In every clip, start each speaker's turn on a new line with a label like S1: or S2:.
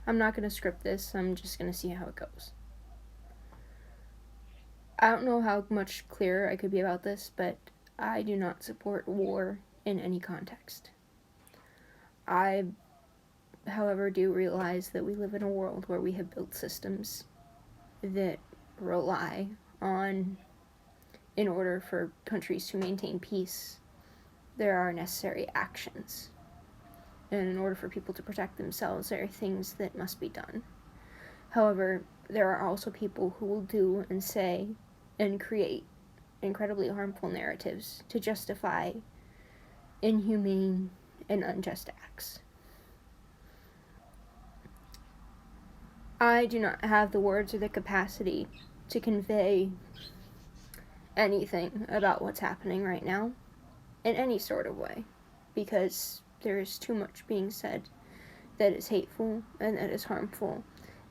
S1: I'm not going to script this, I'm just going to see how it goes. I don't know how much clearer I could be about this, but I do not support war in any context. I, however, do realize that we live in a world where we have built systems that rely on, in order for countries to maintain peace, there are necessary actions. And in order for people to protect themselves, there are things that must be done. However, there are also people who will do and say and create incredibly harmful narratives to justify inhumane and unjust acts. I do not have the words or the capacity to convey anything about what's happening right now in any sort of way, because there is too much being said that is hateful and that is harmful,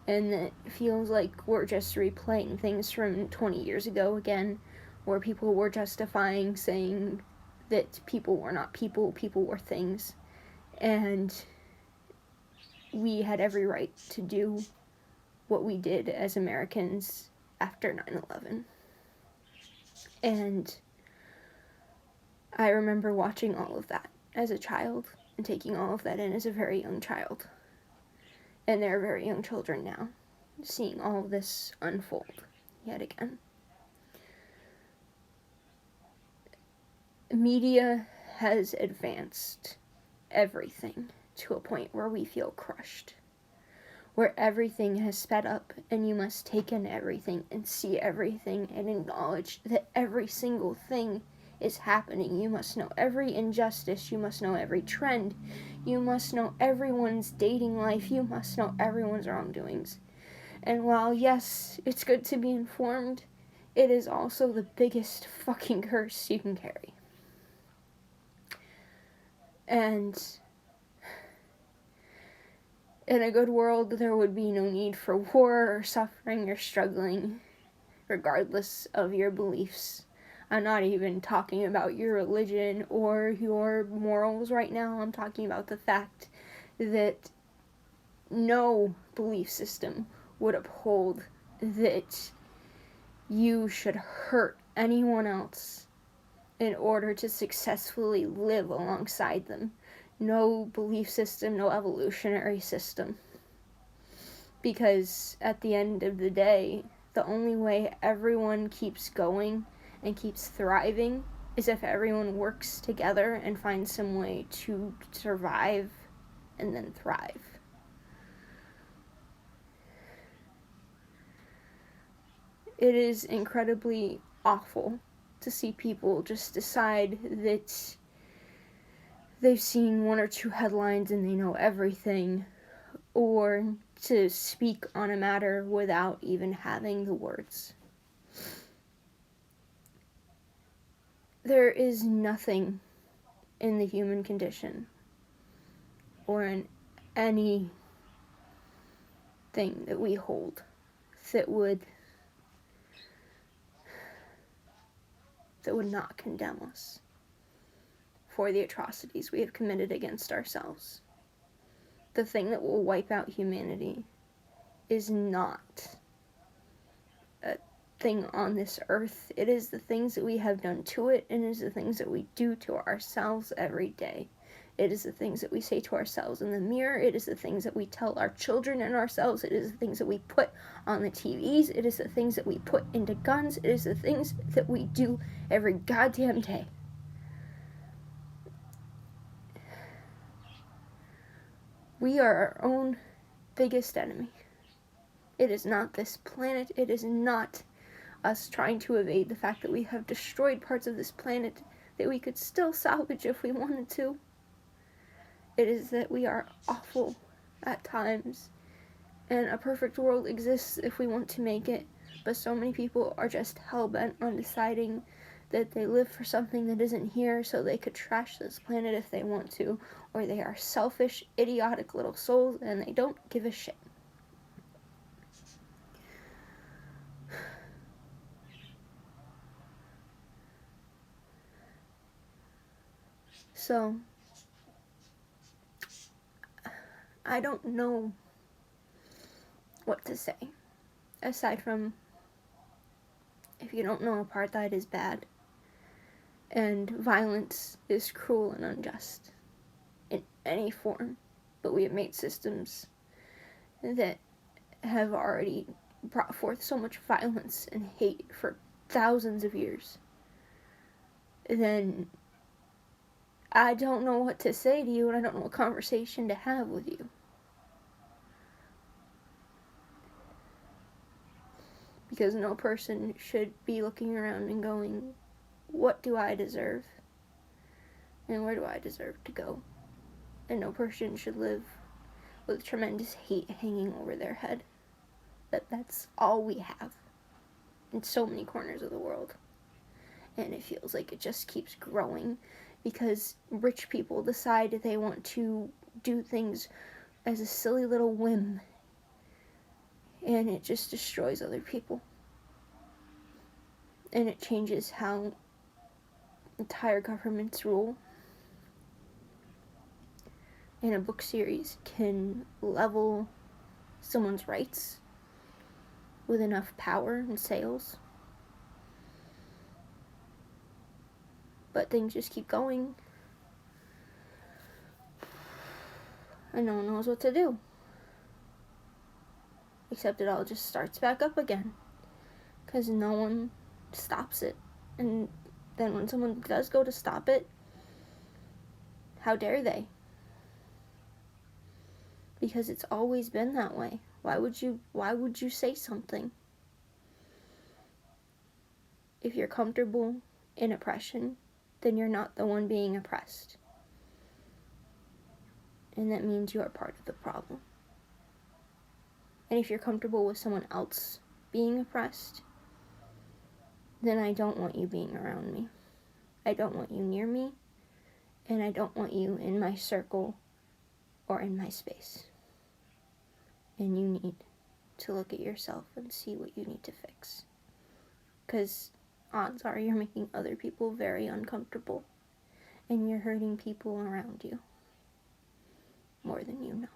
S1: and that feels like we're just replaying things from 20 years ago again, where people were justifying saying that people were not people, people were things, and we had every right to do what we did as Americans after 9/11. And I remember watching all of that as a child and taking all of that in as a very young child. And there are very young children now seeing all of this unfold yet again. Media has advanced everything to a point where we feel crushed, where everything has sped up and you must take in everything and see everything and acknowledge that every single thing is happening. You must know every injustice, you must know every trend, you must know everyone's dating life, you must know everyone's wrongdoings. And while, yes, it's good to be informed, it is also the biggest fucking curse you can carry. And in a good world, there would be no need for war or suffering or struggling, regardless of your beliefs. I'm not even talking about your religion or your morals right now. I'm talking about the fact that no belief system would uphold that you should hurt anyone else in order to successfully live alongside them. No belief system, no evolutionary system. Because at the end of the day, the only way everyone keeps going and keeps thriving is if everyone works together and finds some way to survive and then thrive. It is incredibly awful to see people just decide that they've seen one or two headlines and they know everything, or to speak on a matter without even having the words. There is nothing in the human condition or in anything that we hold that would not condemn us for the atrocities we have committed against ourselves. The thing that will wipe out humanity is not a thing on this earth. It is the things that we have done to it, and it is the things that we do to ourselves every day. It is the things that we say to ourselves in the mirror. It is the things that we tell our children and ourselves. It is the things that we put on the TVs. It is the things that we put into guns. It is the things that we do every goddamn day. We are our own biggest enemy. It is not this planet. It is not us trying to evade the fact that we have destroyed parts of this planet that we could still salvage if we wanted to. It is that we are awful at times, and a perfect world exists if we want to make it, but so many people are just hell-bent on deciding that they live for something that isn't here so they could trash this planet if they want to, or they are selfish, idiotic little souls and they don't give a shit. So, I don't know what to say. Aside from, if you don't know, apartheid is bad. And violence is cruel and unjust in any form. But we have made systems that have already brought forth so much violence and hate for thousands of years. Then I don't know what to say to you, and I don't know what conversation to have with you. Because no person should be looking around and going, what do I deserve? And where do I deserve to go? And no person should live with tremendous hate hanging over their head. That's all we have in so many corners of the world. And it feels like it just keeps growing because rich people decide they want to do things as a silly little whim, and it just destroys other people. And it changes how entire governments rule. And a book series can level someone's rights with enough power and sales. But things just keep going. And no one knows what to do. Except it all just starts back up again. Because no one stops it. And then when someone does go to stop it, how dare they? Because it's always been that way. Why would you say something? If you're comfortable in oppression, then you're not the one being oppressed. And that means you are part of the problem. And if you're comfortable with someone else being oppressed, then I don't want you being around me. I don't want you near me, and I don't want you in my circle or in my space. And you need to look at yourself and see what you need to fix. Because odds are you're making other people very uncomfortable, and you're hurting people around you more than you know.